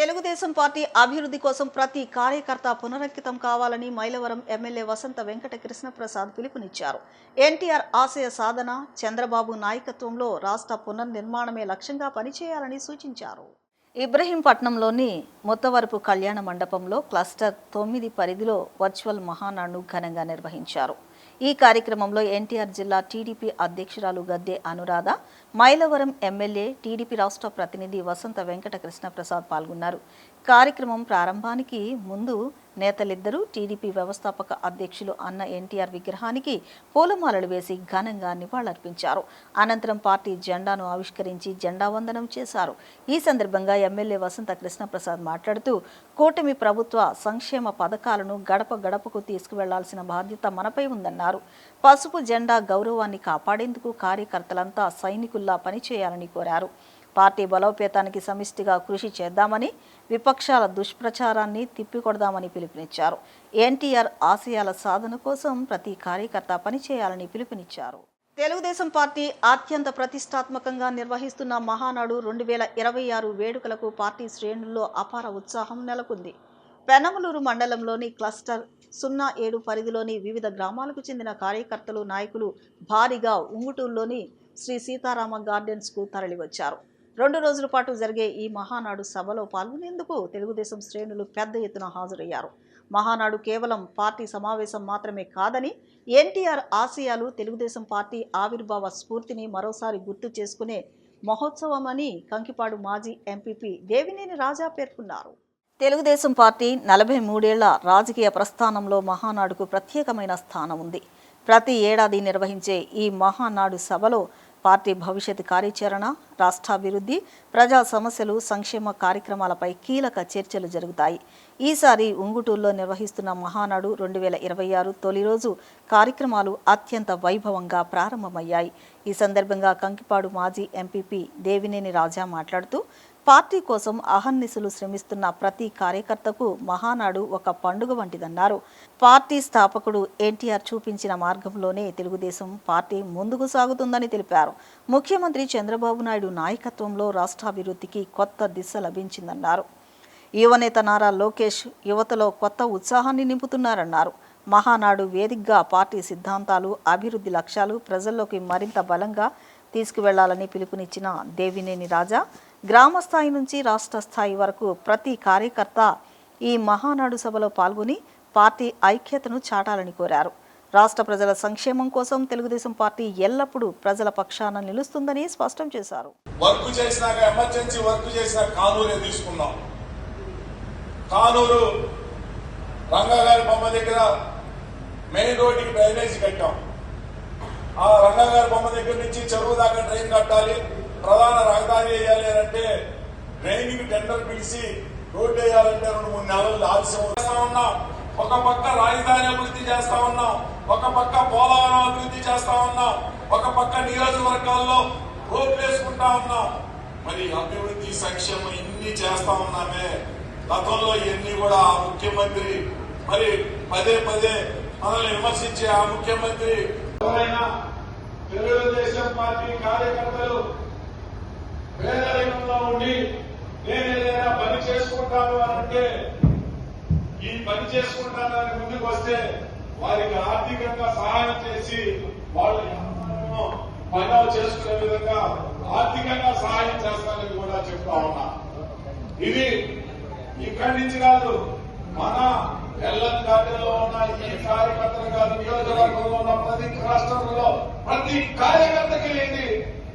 Telugu Desam party అభివృద్ధి కోసం ప్రతి కార్యకర్త పునరంకితం కావాలని మైలవరం ఎమ్మెల్యే వసంత వెంకట కృష్ణప్రసాద్ పిలుపునిచ్చారు. ఎన్టీఆర్ ఆశయ సాధన, చంద్రబాబు నాయకత్వంలో రాష్ట్ర పునర్నిర్మాణమే లక్ష్యంగా పనిచేయాలని సూచించారు. ఇబ్రహీంపట్నంలోని ముత్తవరపు కళ్యాణ మండపంలో క్లస్టర్ 9 పరిధిలో వర్చువల్ మహానాడును ఘనంగా నిర్వహించారు. ఈ కార్యక్రమంలో ఎన్టీఆర్ జిల్లా టీడీపీ అధ్యక్షురాలు గద్దె అనురాధ, మైలవరం ఎమ్మెల్యే టీడీపీ రాష్ట్ర ప్రతినిధి వసంత వెంకట కృష్ణప్రసాద్ పాల్గొన్నారు. కార్యక్రమం ప్రారంభానికి ముందు నేతలిద్దరూ టీడీపీ వ్యవస్థాపక అధ్యక్షులు అన్న ఎన్టీఆర్ విగ్రహానికి పూలమాలలు వేసి ఘనంగా నివాళులర్పించారు. అనంతరం పార్టీ జెండాను ఆవిష్కరించి జెండా వందనం చేశారు. ఈ సందర్భంగా ఎమ్మెల్యే వసంత కృష్ణప్రసాద్ మాట్లాడుతూ, కూటమి ప్రభుత్వ సంక్షేమ పథకాలను గడప గడపకు తీసుకువెళ్లాల్సిన బాధ్యత మనపై ఉందన్నారు. పసుపు జెండా గౌరవాన్ని కాపాడేందుకు కార్యకర్తలంతా సైనికుల్లా పనిచేయాలని కోరారు. పార్టీ బలోపేతానికి సమిష్టిగా కృషి చేద్దామని, విపక్షాల దుష్ప్రచారాన్ని తిప్పికొడదామని పిలుపునిచ్చారు. ఎన్టీఆర్ ఆశయాల సాధన కోసం ప్రతి కార్యకర్త పనిచేయాలని పిలుపునిచ్చారు. తెలుగుదేశం పార్టీ అత్యంత ప్రతిష్టాత్మకంగా నిర్వహిస్తున్న మహానాడు 2026 వేడుకలకు పార్టీ శ్రేణుల్లో అపార ఉత్సాహం నెలకొంది. పెనమలూరు మండలంలోని క్లస్టర్ 07 పరిధిలోని వివిధ గ్రామాలకు చెందిన కార్యకర్తలు, నాయకులు భారీగా ఉంగుటూరులోని శ్రీ సీతారామ గార్డెన్స్కు తరలివచ్చారు. 2 రోజుల పాటు జరిగే ఈ మహానాడు సభలో పాల్గొనేందుకు తెలుగుదేశం శ్రేణులు పెద్ద ఎత్తున హాజరయ్యారు. మహానాడు కేవలం పార్టీ సమావేశం మాత్రమే కాదని, ఎన్టీఆర్ ఆశయాలు, తెలుగుదేశం పార్టీ ఆవిర్భావ స్ఫూర్తిని మరోసారి గుర్తు చేసుకునే మహోత్సవమని కంకిపాడు మాజీ ఎంపీపీ దేవినేని రాజా పేర్కొన్నారు. తెలుగుదేశం పార్టీ 43 ఏళ్ల రాజకీయ ప్రస్థానంలో మహానాడుకు ప్రత్యేకమైన స్థానం ఉంది. ప్రతి ఏడాది నిర్వహించే ఈ మహానాడు సభలో పార్టీ భవిష్యత్ కార్యాచరణ, రాష్ట్రాభివృద్ధి, ప్రజా సమస్యలు, సంక్షేమ కార్యక్రమాలపై కీలక చర్చలు జరుగుతాయి. ఈసారి ఉంగుటూరులో నిర్వహిస్తున్న మహానాడు 2026 తొలి రోజు కార్యక్రమాలు అత్యంత వైభవంగా ప్రారంభమయ్యాయి. ఈ సందర్భంగా కంకిపాడు మాజీ ఎంపీపీ దేవినేని రాజా మాట్లాడుతూ, పార్టీ కోసం అహర్నిశలు శ్రమిస్తున్న ప్రతి కార్యకర్తకు మహానాడు ఒక పండుగ వంటిదన్నారు. పార్టీ స్థాపకుడు ఎన్టీఆర్ చూపించిన మార్గంలోనే తెలుగుదేశం పార్టీ ముందుకు సాగుతుందని తెలిపారు. ముఖ్యమంత్రి చంద్రబాబు నాయుడు నాయకత్వంలో రాష్ట్రాభివృద్ధికి కొత్త దిశ లభించిందన్నారు. యువనేత నారా లోకేష్ యువతలో కొత్త ఉత్సాహాన్ని నింపుతున్నారన్నారు. మహానాడు వేదికగా పార్టీ సిద్ధాంతాలు, అభివృద్ధి లక్ష్యాలు ప్రజల్లోకి మరింత బలంగా తీసుకువెళ్లాలని పిలుపునిచ్చిన దేవినేని రాజా, గ్రామ స్థాయి నుంచి రాష్ట్ర స్థాయి వరకు ప్రతి కార్యకర్త ఈ మహానాడు సభలో పాల్గొని పార్టీ ఐక్యతను చాటాలని కోరారు. రాష్ట్ర ప్రజల సంక్షేమం కోసం తెలుగుదేశం పార్టీ ఎల్లప్పుడూ ప్రజల పక్షాన నిలుస్తుందని స్పష్టం చేశారు. కానూరు రంగాగారి బొమ్మ దగ్గర మెయిన్ రోడ్డుకి డ్రైనేజ్ కట్టాం. ఆ రంగాగారి బొమ్మ దగ్గర నుంచి చెరువు దాకా డ్రైన్ కట్టాలి, ప్రధాన రహదారి వేయాలి అంటే డ్రైనింగ్ టెండర్ పిలిచి రోడ్డు వేయాలంటే 2-3 నెలలు ఆలస్యం చేస్తా ఉన్నాం. ఒక పక్క రాజధాని అభివృద్ధి చేస్తా ఉన్నాం, ఒక పక్క పోలవరం అభివృద్ధి చేస్తా ఉన్నాం, ఒక పక్క నియోజకవర్గాల్లో రోడ్లు వేసుకుంటా ఉన్నాం. మరి అభివృద్ధి, సంక్షేమం ఇన్ని చేస్తా ఉన్నామే. గతంలో ఇవన్నీ కూడా ఆ ముఖ్యమంత్రి మరి పదే మనల్ని విమర్శించే ఆ ముఖ్యమంత్రి ఎవరైనా తెలుగుదేశం పార్టీ కార్యకర్తలు పేదరికంలో ఉండి నేను ఏదైనా పని చేసుకుంటాను అని అంటే, ఈ పని చేసుకుంటానని ముందుకు వస్తే వారికి ఆర్థికంగా సహాయం చేసి వాళ్ళు పనులు చేసుకునే విధంగా ఆర్థికంగా సహాయం చేస్తానని కూడా చెప్తా ఉన్నా. ఇది ఇక్కడి నుంచి కాదు, మన ఎల్లంకాటలో ఉన్న ఈ కార్యకర్తలు కాదు, నియోజకవర్గంలో ఉన్న ప్రతి రాష్ట్రంలో ప్రతి కార్యకర్తకి ఇది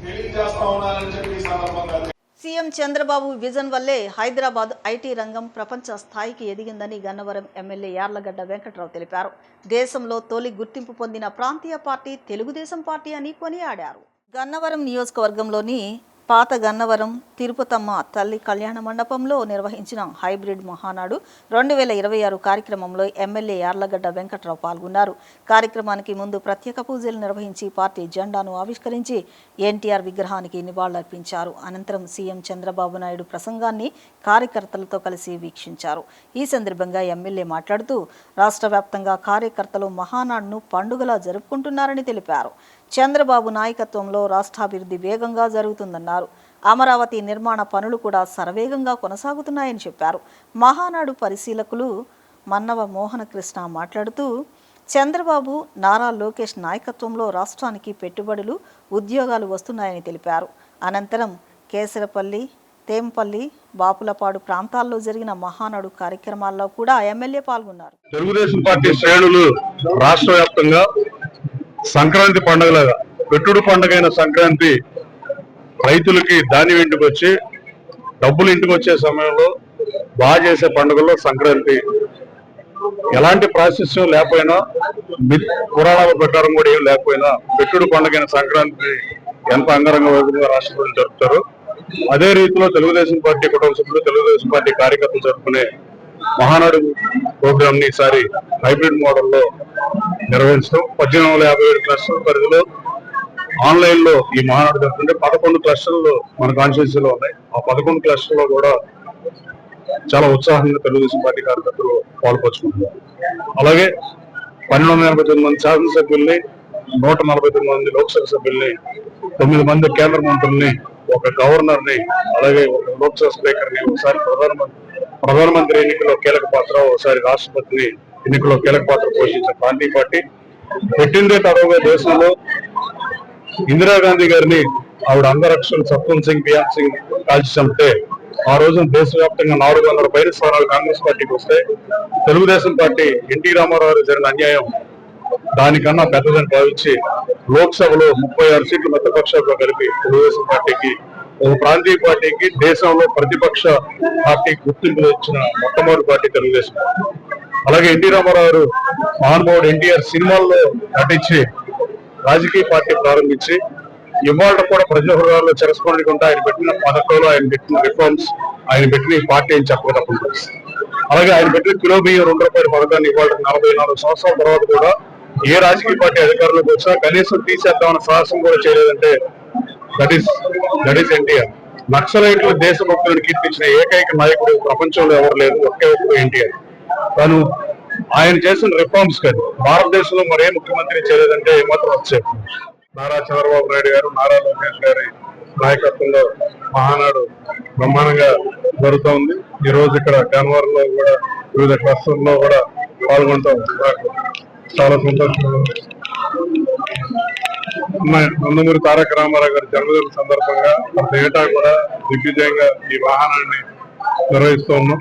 తెలియజేస్తా ఉన్నానని చెప్పి సందర్భంగా సీఎం చంద్రబాబు విజన్ వల్లే హైదరాబాద్ ఐటీ రంగం ప్రపంచ స్థాయికి ఎదిగిందని గన్నవరం ఎమ్మెల్యే యార్లగడ్డ వెంకట్రావు తెలిపారు. దేశంలో తొలి గుర్తింపు పొందిన ప్రాంతీయ పార్టీ తెలుగుదేశం పార్టీ అని కొనియాడారు. గన్నవరం నియోజకవర్గంలోని పాత గన్నవరం తిరుపతమ్మ తల్లి కళ్యాణ మండపంలో నిర్వహించిన హైబ్రిడ్ మహానాడు 2026 కార్యక్రమంలో ఎమ్మెల్యే యార్లగడ్డ వెంకట్రావు పాల్గొన్నారు. కార్యక్రమానికి ముందు ప్రత్యేక పూజలు నిర్వహించి పార్టీ జెండాను ఆవిష్కరించి ఎన్టీఆర్ విగ్రహానికి నివాళులర్పించారు. అనంతరం సీఎం చంద్రబాబు నాయుడు ప్రసంగాన్ని కార్యకర్తలతో కలిసి వీక్షించారు. ఈ సందర్భంగా ఎమ్మెల్యే మాట్లాడుతూ, రాష్ట్ర వ్యాప్తంగా కార్యకర్తలు మహానాడును పండుగలా జరుపుకుంటున్నారని తెలిపారు. చంద్రబాబు నాయకత్వంలో రాష్ట్రాభివృద్ధి వేగంగా జరుగుతుందన్నారు. అమరావతి నిర్మాణ పనులు కూడా శరవేగంగా కొనసాగుతున్నాయని చెప్పారు. మహానాడు పరిశీలకులు మన్నవ మోహనకృష్ణ మాట్లాడుతూ చంద్రబాబు, నారా లోకేష్ నాయకత్వంలో రాష్ట్రానికి పెట్టుబడులు, ఉద్యోగాలు వస్తున్నాయని తెలిపారు. అనంతరం కేసరపల్లి, తేంపల్లి, బాపులపాడు ప్రాంతాల్లో జరిగిన మహానాడు కార్యక్రమాల్లో కూడా ఎమ్మెల్యే పాల్గొన్నారు. తెలుగుదేశం పార్టీ శ్రేణులు రాష్ట్ర వ్యాప్తంగా సంక్రాంతి పండుగలాగా పెట్టుడు పండుగైన సంక్రాంతి రైతులకి ధాన్యం ఇంటికి వచ్చి డబ్బులు ఇంటికి వచ్చే సమయంలో బాగా చేసే పండుగల్లో సంక్రాంతి ఎలాంటి ప్రాశస్యం లేకపోయినా పురాణాల ప్రకారం కూడా ఏం లేకపోయినా పెట్టుడు పండుగైన సంక్రాంతి ఎంత అంగరంగ వైభవంగా రాష్ట్రంలో జరుపుతారు. అదే రీతిలో తెలుగుదేశం పార్టీ కుటుంబ సభ్యులు, తెలుగుదేశం పార్టీ కార్యకర్తలు జరుపుకునే మహానాడు ప్రోగ్రామ్ ని ఈసారి హైబ్రిడ్ మోడల్లో నిర్వహించడం. 1857 క్లస్టర్ పరిధిలో ఆన్లైన్ లో ఈ మహానాడు జరుగుతుంటే 11 క్లస్టర్లు మన కాన్స్టిట్యూన్సీలో ఉన్నాయి. ఆ 11 క్లస్టర్లో కూడా చాలా ఉత్సాహంగా తెలుగుదేశం పార్టీ కార్యకర్తలు పాల్పంచుకుంటున్నారు. అలాగే 1289 మంది శాసనసభ్యుల్ని, 149 మంది లోక్సభ సభ్యుల్ని, 9 మంది కేంద్ర మంత్రుల్ని, ఒక గవర్నర్ ని, అలాగే ఒక లోక్సభ స్పీకర్ ని, ఒకసారి ప్రధానమంత్రి ఎన్నికల్లో కీలక పాత్ర, ఒకసారి రాష్ట్రపతిని ఎన్నికల్లో కీలక పాత్ర పోషించిన గాంధీ పార్టీ పెట్టిందే తడవుగా దేశంలో ఇందిరాగాంధీ గారిని ఆవిడ అంగరక్షణ సత్వంత్ సింగ్, బియాన్ సింగ్ కాల్చి చంపితే ఆ రోజున దేశవ్యాప్తంగా 400 పైన స్థానాలు కాంగ్రెస్ పార్టీకి వస్తే తెలుగుదేశం పార్టీ ఎన్టీ రామారావు జరిగిన అన్యాయం దానికన్నా పెద్దదని భావించి లోక్సభలో 36 సీట్లు మిత్రపక్షాలుగా కలిపి తెలుగుదేశం పార్టీకి, ఒక ప్రాంతీయ పార్టీకి, దేశంలో ప్రతిపక్ష పార్టీకి గుర్తింపు ఇచ్చిన మొట్టమొదటి పార్టీ తెలుగుదేశం. అలాగే ఎన్టీ రామారావు మహానుభావుడు ఎన్టీఆర్ సినిమాల్లో నటించి రాజకీయ పార్టీ ప్రారంభించి ఇవాళ కూడా ప్రజల హృదయాల్లో చిరస్మరణికుంటే ఆయన పెట్టిన పథకాలు, ఆయన పెట్టిన రిఫార్మ్స్, ఆయన పెట్టిన ఈ పార్టీ అని చెప్పకపోతే, అలాగే ఆయన పెట్టిన కిలో బియ్యం ₹2 పథకాన్ని ఇవాళ 44 సంవత్సరాల తర్వాత కూడా ఏ రాజకీయ పార్టీ అధికారంలోకి వచ్చినా కనీసం తీసేద్దామన్న సాహసం కూడా చేయలేదంటే దట్ ఈస్ ఎన్టీఆర్. నక్సలైట్లు దేశభక్తులను కీర్తించిన ఏకైక నాయకుడు ప్రపంచంలో ఎవరు లేదు, ఒకే ఒక్క ఎన్టీఆర్. తను ఆయన చేసిన రిఫార్మ్స్ కానీ భారతదేశంలో మరే ముఖ్యమంత్రి చేయలేదంటే ఏమాత్రం వచ్చే నారా చంద్రబాబు నాయుడు గారు, నారా లోకేష్ గారి నాయకత్వంలో మహానాడు బ్రహ్మాండంగా జరుగుతూ ఉంది. ఈ రోజు ఇక్కడ గన్నవరంలో కూడా వివిధ క్లస్టర్లో కూడా పాల్గొంటాం. నాకు చాలా సంతోషంగా ఉంది. నందమూరి తారక రామారావు గారి జన్మదిన సందర్భంగా ప్రతి ఏటా కూడా దిగ్విజయంగా ఈ మహానాడిని నిర్వహిస్తూ ఉన్నాం.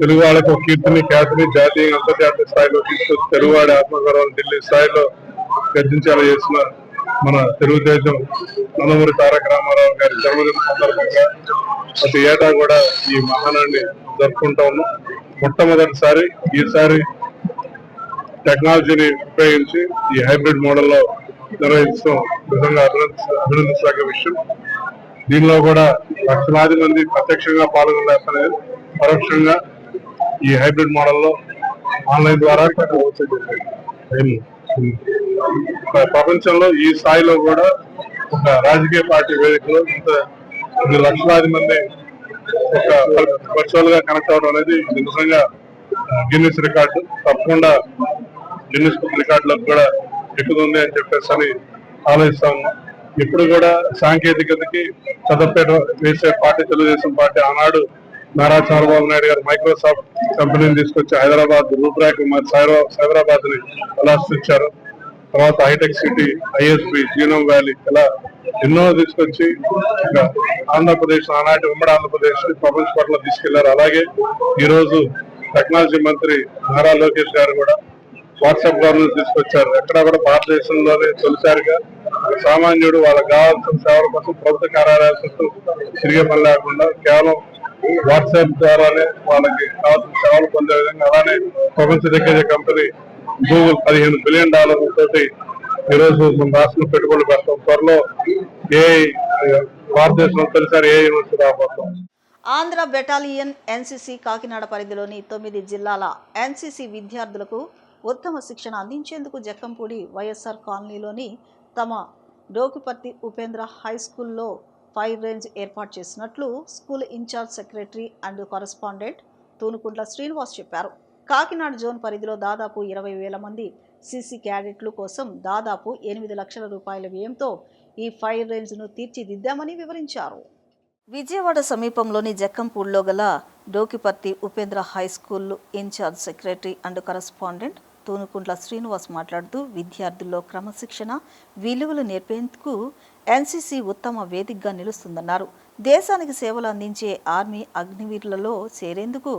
తెలుగు వాళ్ళకి ఒక కీర్తిని, ఖ్యాతిని జాతీయ, అంతర్జాతీయ స్థాయిలో తీసుకొచ్చి తెలుగువాడి ఆత్మగౌరవం ఢిల్లీ స్థాయిలో గర్జించేలా చేసిన మన తెలుగుదేశం నందమూరి తారక రామారావు గారి జన్మదిన సందర్భంగా ప్రతి ఏటా కూడా ఈ మహానాడిని జరుపుకుంటా ఉన్నాం. మొట్టమొదటిసారి ఈసారి టెక్నాలజీని ఉపయోగించి ఈ హైబ్రిడ్ మోడల్లో నిర్వహించడం నిజంగా అభినందించదగ్గ విషయం. దీనిలో కూడా లక్షలాది మంది ప్రత్యక్షంగా పాల్గొనలేకపోలేదు, పరోక్షంగా ఈ హైబ్రిడ్ మోడల్లో ఆన్లైన్ ద్వారా ప్రపంచంలో ఈ స్థాయిలో కూడా ఒక రాజకీయ పార్టీ వేదికలో ఇంత లక్షలాది మంది ఒక వర్చువల్ గా కనెక్ట్ అవడం అనేది నిజంగా గిన్నిస్ రికార్డు. తప్పకుండా గిన్నిస్ రికార్డులకు కూడా ఎక్కుతుంది అని చెప్పేసి ఆలోచిస్తాము. ఇప్పుడు కూడా సాంకేతికతకి పెద్దపేట వేసే పార్టీ తెలుగుదేశం పార్టీ. ఆనాడు నారా చంద్రబాబు నాయుడు గారు మైక్రోసాఫ్ట్ కంపెనీని తీసుకొచ్చి హైదరాబాద్ రూపురేఖ సైబరాబాద్ ని ఎలా సృష్టించారు, తర్వాత Hitech City, ISP, Genome Valley, ఇలా ఎన్నో తీసుకొచ్చి ఆంధ్రప్రదేశ్, ఆనాటి ఉమ్మడి ఆంధ్రప్రదేశ్ ప్రపంచ పట్ల తీసుకెళ్లారు. అలాగే ఈ రోజు టెక్నాలజీ మంత్రి నారా లోకేష్ గారు కూడా వాట్సాప్ గవర్నెన్స్ తీసుకొచ్చారు. ఎక్కడ కూడా భారతదేశంలోనే తొలిసారిగా సామాన్యుడు వాళ్ళకి కావాల్సిన సేవల కోసం ప్రభుత్వ కార్యాలయాల చుట్టూ తిరిగే పని లేకుండా కేవలం వాట్సాప్ ద్వారానే వాళ్ళకి కావాల్సిన సేవలు పొందే విధంగా, అలానే ప్రపంచ దిగ్గజ కంపెనీ గూగుల్ $15 బిలియన్ తోటి ఈరోజు మన రాష్ట్రంలో పెట్టుబడులు పెడతాం. త్వరలో భారతదేశంలో తొలిసారి ఏ యూనివర్సిటీ రాబోతాం. ఆంధ్ర బెటాలియన్ ఎన్సీసీ కాకినాడ పరిధిలోని 9 జిల్లాల ఎన్సీసీ విద్యార్థులకు ఉత్తమ శిక్షణ అందించేందుకు జక్కంపూడి వైఎస్ఆర్ కాలనీలోని తమ డోకిపర్తి ఉపేంద్ర హై స్కూల్లో ఫైర్ రేంజ్ ఏర్పాటు చేసినట్లు school incharge secretary and correspondent Thunukuntla Srinivas చెప్పారు. కాకినాడ జోన్ పరిధిలో దాదాపు 20,000 మంది సీసీ క్యాడెట్లు కోసం దాదాపు 8 లక్షల రూపాయల వ్యయంతో ఈ ఫైర్ రేంజ్ను తీర్చిదిద్దామని వివరించారు. విజయవాడ సమీపంలోని జక్కంపూడిలో గల Dokiparthi Upendra high school incharge secretary and correspondent Thunukuntla Srinivas మాట్లాడుతూ విద్యార్థుల్లో క్రమశిక్షణ విలువలు నేర్పేందుకు ఎన్సీసీ ఉత్తమ వేదికగా నిలుస్తుందన్నారు. దేశానికి సేవలు అందించే ఆర్మీ అగ్నివీరులలో చేరేందుకు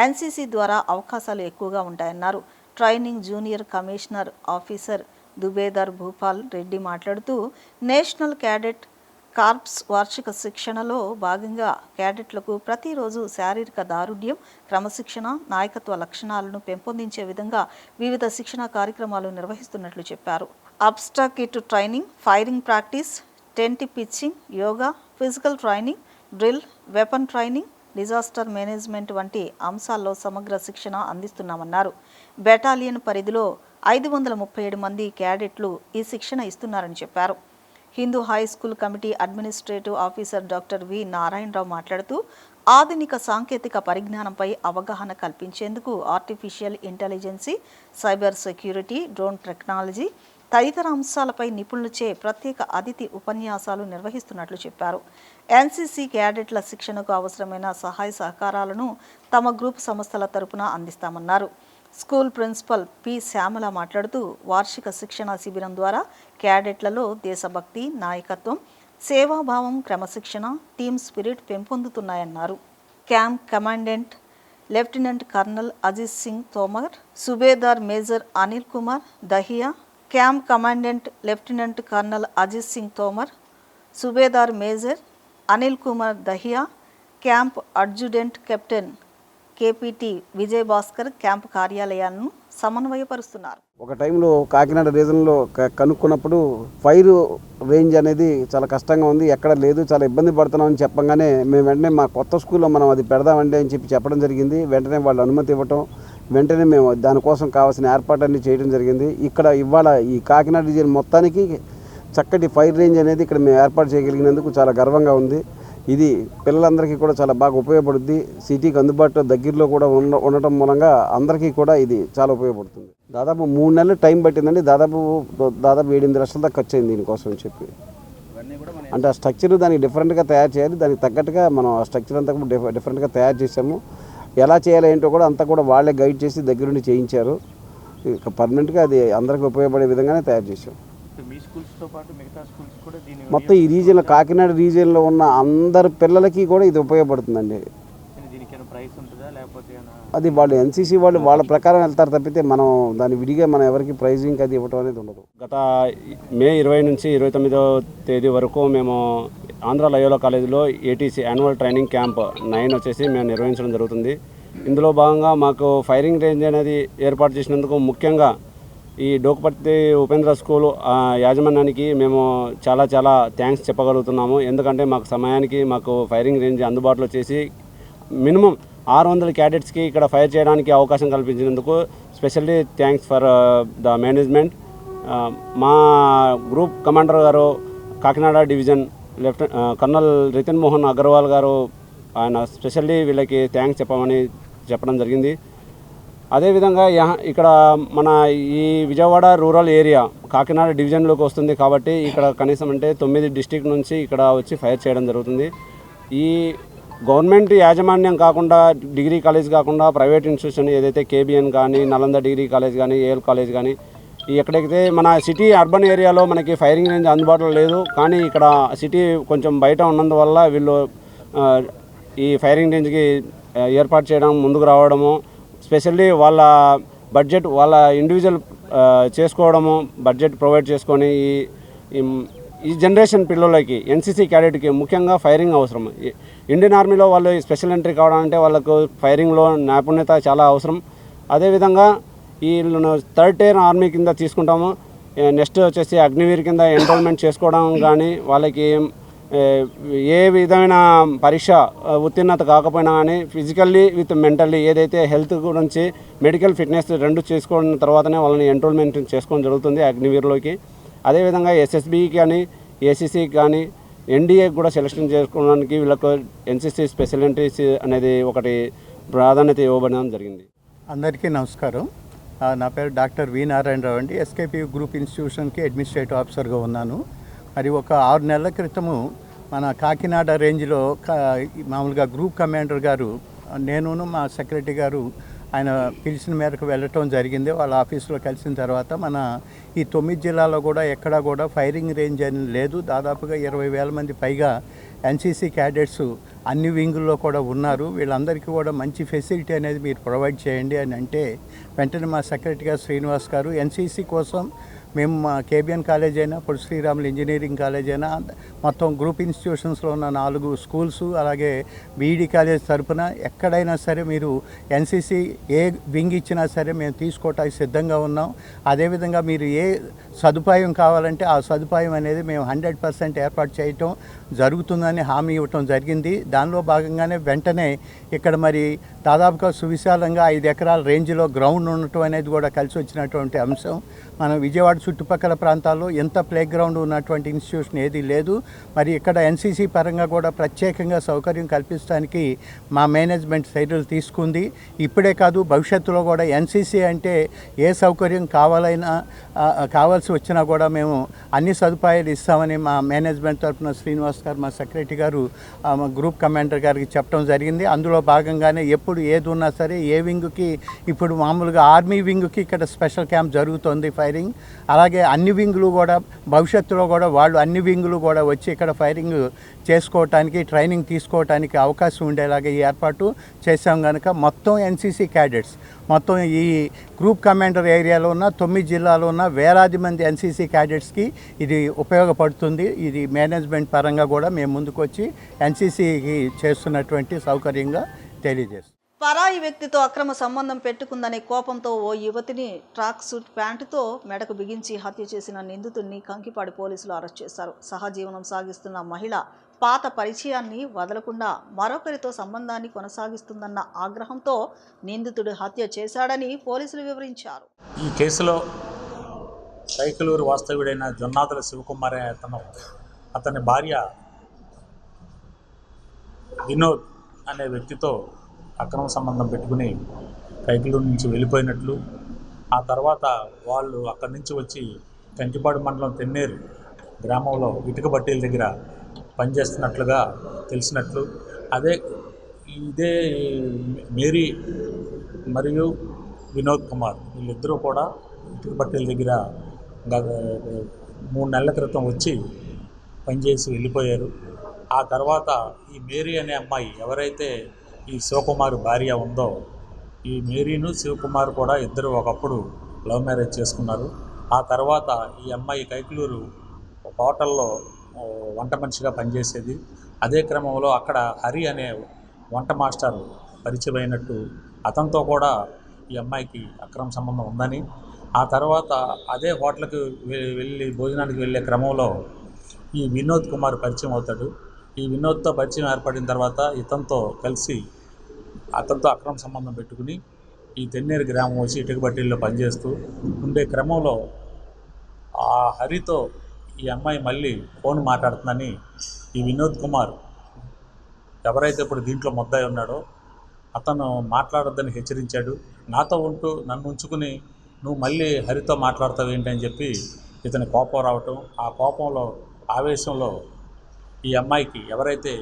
ఎన్సీసీ ద్వారా అవకాశాలు ఎక్కువగా ఉంటాయన్నారు. ట్రైనింగ్ జూనియర్ కమిషనర్ ఆఫీసర్ దుబేదార్ భూపాల్ రెడ్డి మాట్లాడుతూ నేషనల్ క్యాడెట్ కార్ప్స్ వార్షిక శిక్షణలో భాగంగా క్యాడెట్లకు ప్రతిరోజు శారీరక దారుఢ్యం, క్రమశిక్షణ, నాయకత్వ లక్షణాలను పెంపొందించే విధంగా వివిధ శిక్షణా కార్యక్రమాలు నిర్వహిస్తున్నట్లు చెప్పారు. Abstract training, firing practice, tent pitching, yoga, physical training, drill, weapon training, disaster management వంటి అంశాల్లో సమగ్ర శిక్షణ అందిస్తున్నామన్నారు. బెటాలియన్ పరిధిలో 537 మంది క్యాడెట్లు ఈ శిక్షణ ఇస్తున్నారని చెప్పారు. Hindu high school committee administrative officer doctor V Narayanarao మాట్లాడుతూ ఆధునిక సాంకేతిక పరిజ్ఞానంపై అవగాహన కల్పించేందుకు artificial intelligence, cyber security, drone technology తదితర అంశాలపై నిపుణులచే ప్రత్యేక అతిథి ఉపన్యాసాలు నిర్వహిస్తున్నట్లు చెప్పారు. ఎన్సీసీ క్యాడెట్ల శిక్షణకు అవసరమైన సహాయ సహకారాలను తమ గ్రూప్ సంస్థల తరపున అందిస్తామన్నారు. స్కూల్ ప్రిన్సిపల్ పి శ్యామల మాట్లాడుతూ వార్షిక శిక్షణ శిబిరం ద్వారా క్యాడెట్లలో దేశభక్తి, నాయకత్వం, సేవాభావం, క్రమశిక్షణ, టీమ్ స్పిరిట్ పెంపొందుతున్నాయన్నారు. Camp commandant lieutenant colonel Ajit Singh Tomar, సుబేదార్ major Anil Kumar Dahiya, camp commandant lieutenant colonel Ajit Singh Tomar, సుబేదార్ major Anil Kumar Dahiya, camp adjutant captain KPT Vijay Bhaskar camp కార్యాలయాలను సమన్వయపరుస్తున్నారు. ఒక టైంలో కాకినాడ రీజన్లో కనుక్కున్నప్పుడు ఫైర్ రేంజ్ అనేది చాలా కష్టంగా ఉంది, ఎక్కడ లేదు, చాలా ఇబ్బంది పడుతున్నామని చెప్పగానే మేము వెంటనే మా కొత్త స్కూల్లో మనం అది పెడదామండి అని చెప్పడం జరిగింది. వెంటనే వాళ్ళు అనుమతి ఇవ్వటం, వెంటనే మేము దానికోసం కావాల్సిన ఏర్పాట్లన్నీ చేయడం జరిగింది. ఇక్కడ ఇవాళ ఈ కాకినాడ రీజియన్ మొత్తానికి చక్కటి ఫైర్ రేంజ్ అనేది ఇక్కడ మేము ఏర్పాటు చేయగలిగినందుకు చాలా గర్వంగా ఉంది. ఇది పిల్లలందరికీ కూడా చాలా బాగా ఉపయోగపడుద్ది. సిటీకి అందుబాటులో దగ్గరలో కూడా ఉండటం మూలంగా అందరికీ కూడా ఇది చాలా ఉపయోగపడుతుంది. దాదాపు 3 నెలలు టైం పట్టిందండి. దాదాపు 7-8 లక్షల దాకా ఖర్చు అయింది దీనికోసం అని చెప్పి. అంటే ఆ స్ట్రక్చర్ దానికి డిఫరెంట్గా తయారు చేయాలి, దానికి తగ్గట్టుగా మనం ఆ స్ట్రక్చర్ అంతా కూడా డిఫరెంట్గా తయారు చేసాము. ఎలా చేయాలి ఏంటో కూడా అంతా కూడా వాళ్ళే గైడ్ చేసి దగ్గరుండి చేయించారు. ఇక పర్మనెంట్గా అది అందరికీ ఉపయోగపడే విధంగానే తయారు చేసాం. మొత్తం ఈ రీజియన్లో కాకినాడ రీజియన్లో ఉన్న అందరి పిల్లలకి కూడా ఇది ఉపయోగపడుతుందండి. అది వాళ్ళు ఎన్సీసీ వాళ్ళు వాళ్ళ ప్రకారం వెళ్తారు తప్పితే మనం దాన్ని విడిగా మనం ఎవరికి ప్రైజింగ్ అది ఇవ్వడం అనేది ఉండదు. గత మే 20 నుంచి 29వ తేదీ వరకు మేము ఆంధ్ర లయోలా కాలేజీలో ఏటీసీ యాన్యువల్ ట్రైనింగ్ క్యాంప్ 9 వచ్చేసి మేము నిర్వహించడం జరుగుతుంది. ఇందులో భాగంగా మాకు ఫైరింగ్ రేంజ్ అనేది ఏర్పాటు చేసినందుకు ముఖ్యంగా ఈ డోకిపర్తి ఉపేంద్ర స్కూల్ యాజమాన్యానికి మేము చాలా థ్యాంక్స్ చెప్పగలుగుతున్నాము. ఎందుకంటే మాకు సమయానికి మాకు ఫైరింగ్ రేంజ్ అందుబాటులో చేసి మినిమం 600 క్యాడెట్స్కి ఇక్కడ ఫైర్ చేయడానికి అవకాశం కల్పించినందుకు specially thanks for the management. మా గ్రూప్ కమాండర్ గారు కాకినాడ డివిజన్ కర్నల్ రితిన్ మోహన్ అగర్వాల్ గారు ఆయన స్పెషల్లీ వీళ్ళకి థ్యాంక్స్ చెప్పడం జరిగింది. అదేవిధంగా ఇక్కడ మన ఈ విజయవాడ రూరల్ ఏరియా కాకినాడ డివిజన్లోకి వస్తుంది కాబట్టి ఇక్కడ కనీసం అంటే 9 డిస్ట్రిక్ట్ నుంచి ఇక్కడ వచ్చి ఫైర్ చేయడం జరుగుతుంది. ఈ గవర్నమెంట్ యాజమాన్యం కాకుండా డిగ్రీ కాలేజ్ కాకుండా ప్రైవేట్ ఇన్స్టిట్యూషన్ ఏదైతే కేబిఎన్ కానీ, నలంద డిగ్రీ కాలేజ్ కానీ, ఏఎల్ కాలేజ్ కానీ ఎక్కడైతే మన సిటీ అర్బన్ ఏరియాలో మనకి ఫైరింగ్ రేంజ్ అందుబాటులో లేదు, కానీ ఇక్కడ సిటీ కొంచెం బయట ఉన్నందువల్ల వీళ్ళు ఈ ఫైరింగ్ రేంజ్కి ఏర్పాటు చేయడం ముందుకు రావడము, స్పెషల్లీ వాళ్ళ బడ్జెట్ వాళ్ళ ఇండివిజువల్ చేసుకోవడము, బడ్జెట్ ప్రొవైడ్ చేసుకొని ఈ జనరేషన్ పిల్లలకి ఎన్సీసీ క్యాడెట్కి ముఖ్యంగా ఫైరింగ్ అవసరం. ఇండియన్ ఆర్మీలో వాళ్ళు స్పెషల్ ఎంట్రీ కావడాలంటే వాళ్ళకు ఫైరింగ్లో నైపుణ్యత చాలా అవసరం. అదేవిధంగా ఈ 3rd tier ఆర్మీ కింద తీసుకుంటాము. నెక్స్ట్ వచ్చేసి అగ్నివీర్ కింద ఎన్రోల్మెంట్ చేసుకోవడం కానీ, వాళ్ళకి ఏ విధమైన పరీక్ష ఉత్తీర్ణత కాకపోయినా కానీ ఫిజికల్లీ విత్ మెంటల్లీ ఏదైతే హెల్త్ గురించి మెడికల్ ఫిట్నెస్ 2 చేసుకున్న తర్వాతనే వాళ్ళని ఎన్రోల్మెంట్ చేసుకోవడం జరుగుతుంది అగ్నివీర్లోకి. అదేవిధంగా ఎస్ఎస్బికి కానీ, ఏసీసీకి కానీ, ఎన్డీఏకి కూడా సెలెక్షన్ చేసుకోవడానికి వీళ్ళకు ఎన్సీసీ స్పెషల్ ఎంట్రీస్ అనేది ఒకటి ప్రాధాన్యత ఇవ్వబడడం జరిగింది. అందరికీ నమస్కారం. నా పేరు డాక్టర్ వి నారాయణరావు అండి. ఎస్కేపీ గ్రూప్ ఇన్స్టిట్యూషన్కి అడ్మినిస్ట్రేటివ్ ఆఫీసర్గా ఉన్నాను. మరి ఒక 6 నెలల క్రితము మన కాకినాడ రేంజ్లో మామూలుగా గ్రూప్ కమాండర్ గారు నేనును మా సెక్రటరీ గారు ఆయన పిలిచిన మేరకు వెళ్ళటం జరిగింది. వాళ్ళ ఆఫీసులో కలిసిన తర్వాత మన ఈ 9 జిల్లాలో కూడా ఎక్కడా కూడా ఫైరింగ్ రేంజ్ అని లేదు. దాదాపుగా 20,000 మంది పైగా ఎన్సీసీ క్యాడెట్స్ అన్ని వింగుల్లో కూడా ఉన్నారు. వీళ్ళందరికీ కూడా మంచి ఫెసిలిటీ అనేది మీరు ప్రొవైడ్ చేయండి అని అంటే వెంటనే మా సెక్రటరీ గారు శ్రీనివాస్ గారు ఎన్సీసీ కోసం మేము మా కేబిఎన్ కాలేజ్ అయినా పొట్టి శ్రీరాములు ఇంజనీరింగ్ కాలేజ్ అయినా మొత్తం గ్రూప్ ఇన్స్టిట్యూషన్స్లో ఉన్న 4 స్కూల్స్ అలాగే బీఈడి కాలేజ్ తరఫున ఎక్కడైనా సరే మీరు ఎన్సీసీ ఏ వింగ్ ఇచ్చినా సరే మేము తీసుకోవటానికి సిద్ధంగా ఉన్నాం. అదేవిధంగా మీరు ఏ సదుపాయం కావాలంటే ఆ సదుపాయం అనేది మేము 100% ఏర్పాటు చేయటం జరుగుతుందని హామీ ఇవ్వటం జరిగింది. దానిలో భాగంగానే వెంటనే ఇక్కడ మరి దాదాపుగా సువిశాలంగా 5 ఎకరాల రేంజ్లో గ్రౌండ్ ఉండటం అనేది కూడా కలిసి వచ్చినటువంటి అంశం. మన విజయవాడ చుట్టుపక్కల ప్రాంతాల్లో ఎంత ప్లే గ్రౌండ్ ఉన్నటువంటి ఇన్స్టిట్యూషన్ ఏది లేదు. మరి ఇక్కడ ఎన్సీసీ పరంగా కూడా ప్రత్యేకంగా సౌకర్యం కల్పించడానికి మా మేనేజ్మెంట్ చర్యలు తీసుకుంది. ఇప్పుడే కాదు భవిష్యత్తులో కూడా ఎన్సీసీ అంటే ఏ సౌకర్యం కావాల్సి వచ్చినా కూడా మేము అన్ని సదుపాయాలు ఇస్తామని మా మేనేజ్మెంట్ తరఫున శ్రీనివాస్ గారు మా సెక్రటరీ గారు మా గ్రూప్ కమాండర్ గారికి చెప్పడం జరిగింది. అందులో భాగంగానే ఎప్పుడు ఏది ఉన్నా సరే ఏ వింగ్కి ఇప్పుడు మామూలుగా ఆర్మీ వింగ్కి ఇక్కడ స్పెషల్ క్యాంప్ జరుగుతుంది ఫైరింగ్. అలాగే అన్ని వింగులు కూడా భవిష్యత్తులో కూడా వాళ్ళు అన్ని వింగులు కూడా వచ్చి ఇక్కడ ఫైరింగ్ చేసుకోవటానికి ట్రైనింగ్ తీసుకోవటానికి అవకాశం ఉండేలాగా ఈ ఏర్పాటు చేశాం. కనుక మొత్తం ఎన్సీసీ క్యాడెట్స్ మొత్తం ఈ గ్రూప్ కమాండర్ ఏరియాలో ఉన్న 9 జిల్లాలో ఉన్న వేలాది మంది ఎన్సీసీ క్యాడెట్స్కి ఇది ఉపయోగపడుతుంది. ఇది మేనేజ్మెంట్ పరంగా కూడా మేము ముందుకు వచ్చి ఎన్సీసీకి చేస్తున్నటువంటి సౌకర్యంగా తెలియజేస్తాం. పరాయి వ్యక్తితో అక్రమ సంబంధం పెట్టుకుందనే కోపంతో ఓ యువతిని ట్రాక్ సూట్ ప్యాంటుతో మెడకు బిగించి హత్య చేసిన నిందితుడిని కంకిపాడు పోలీసులు అరెస్ట్ చేశారు. సహజీవనం సాగిస్తున్న మహిళ పాత పరిచయాన్ని వదలకుండా మరొకరితో సంబంధాన్ని కొనసాగిస్తుందన్న ఆగ్రహంతో నిందితుడు హత్య చేశాడని పోలీసులు వివరించారు. ఈ కేసులో కైకలూరు వాస్తవ్యుడైన జొన్నాదుల శివకుమార్ అతని భార్య వినోద్ అనే వ్యక్తితో అక్రమ సంబంధం పెట్టుకుని కైకలూరు నుంచి వెళ్ళిపోయినట్లు, ఆ తర్వాత వాళ్ళు అక్కడి నుంచి వచ్చి కంకిపాడు మండలం తెన్నేరు గ్రామంలో ఇటుక బట్టీల దగ్గర పనిచేస్తున్నట్లుగా తెలిసినట్లు, ఇదే మేరీ మరియు వినోద్ కుమార్ వీళ్ళిద్దరూ కూడా ఇటుక బట్టీల దగ్గర 3 నెలల క్రితం వచ్చి పనిచేసి వెళ్ళిపోయారు. ఆ తర్వాత ఈ మేరీ అనే అమ్మాయి ఎవరైతే ఈ శివకుమార్ భార్య ఉందో, ఈ మేరీను శివకుమార్ కూడా ఇద్దరు ఒకప్పుడు లవ్ మ్యారేజ్ చేసుకున్నారు. ఆ తర్వాత ఈ అమ్మాయి కైకలూరు హోటల్లో వంట మనిషిగా పనిచేసేది. అదే క్రమంలో అక్కడ హరి అనే వంట మాస్టర్ పరిచయం అయినట్టు అతనితో కూడా ఈ అమ్మాయికి అక్రమ సంబంధం ఉందని, ఆ తర్వాత అదే హోటల్కి వెళ్ళి భోజనానికి వెళ్ళే క్రమంలో ఈ వినోద్ కుమార్ పరిచయం అవుతాడు. ఈ వినోద్తో పరిచయం ఏర్పడిన తర్వాత ఇతనితో కలిసి అతనితో అక్రమ సంబంధం పెట్టుకుని ఈ తెన్నేరు గ్రామం వచ్చి ఇటుక బట్టీల్లో పనిచేస్తూ ఉండే క్రమంలో ఆ హరితో ఈ అమ్మాయి మళ్ళీ ఫోన్ మాట్లాడుతుందని ఈ వినోద్ కుమార్ ఎవరైతే ఇప్పుడు దీంట్లో ముద్దాయి ఉన్నాడో అతను మాట్లాడొద్దని హెచ్చరించాడు. నాతో ఉంటూ నన్ను ఉంచుకుని నువ్వు మళ్ళీ హరితో మాట్లాడతావు ఏంటి అని చెప్పి ఇతని కోపం రావటం, ఆ కోపంలో ఆవేశంలో ఈ అమ్మాయికి ఎవరైతే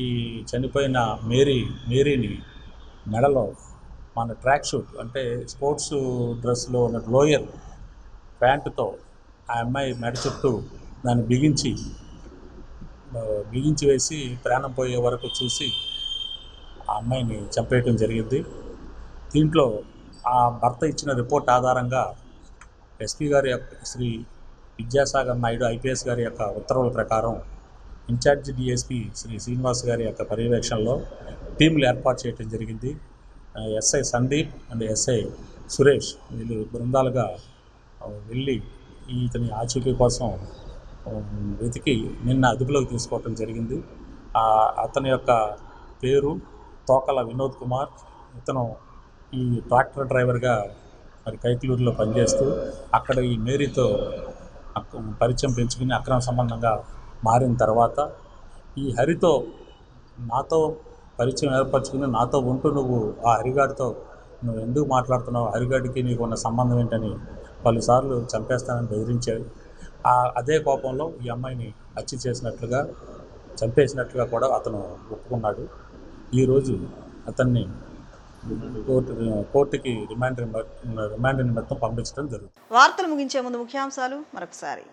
ఈ చనిపోయిన మేరీని మెడలో మన ట్రాక్ షూట్ అంటే స్పోర్ట్స్ డ్రెస్లో ఉన్న లోయర్ ప్యాంటుతో ఆ అమ్మాయి మెడ చుట్టూ దాన్ని బిగించి వేసి ప్రాణం పోయే వరకు చూసి ఆ అమ్మాయిని చంపేయటం జరిగింది. దీంట్లో ఆ భర్త ఇచ్చిన రిపోర్ట్ ఆధారంగా ఎస్పీ గారి శ్రీ విద్యాసాగర్ నాయుడు ఐపీఎస్ గారి యొక్క ఉత్తర్వుల ప్రకారం ఇన్ఛార్జి డిఎస్పీ శ్రీ శ్రీనివాస్ గారి యొక్క పర్యవేక్షణలో టీంలు ఏర్పాటు చేయడం జరిగింది. SI Sandeep and SI Suresh వీళ్ళు బృందాలుగా వెళ్ళి ఇతని ఆచూకీ కోసం వెతికి నిన్న అదుపులోకి తీసుకోవటం జరిగింది. అతని యొక్క పేరు తోకల వినోద్ కుమార్. ఇతను ఈ ట్రాక్టర్ డ్రైవర్గా మరి కైకలూరులో పనిచేస్తూ అక్కడ ఈ మేరీతో పరిచయం పెంచుకుని అక్రమ సంబంధంగా మారిన తర్వాత ఈ హరితో నాతో పరిచయం ఏర్పరచుకుని నాతో ఉంటూ నువ్వు ఆ హరిగాడితో నువ్వు ఎందుకు మాట్లాడుతున్నావు, హరిగాడికి నీకు ఉన్న సంబంధం ఏంటని పలుసార్లు చంపేస్తానని బెదిరించాడు. అదే కోపంలో ఈ అమ్మాయిని హత్య చేసినట్లుగా చంపేసినట్లుగా కూడా అతను ఒప్పుకున్నాడు. ఈరోజు అతన్ని కోర్టుకి రిమాండ్ నిమిత్తం పంపించడం జరుగుతుంది. వార్తలు ముగించే ముందు ముఖ్యాంశాలు మరొకసారి.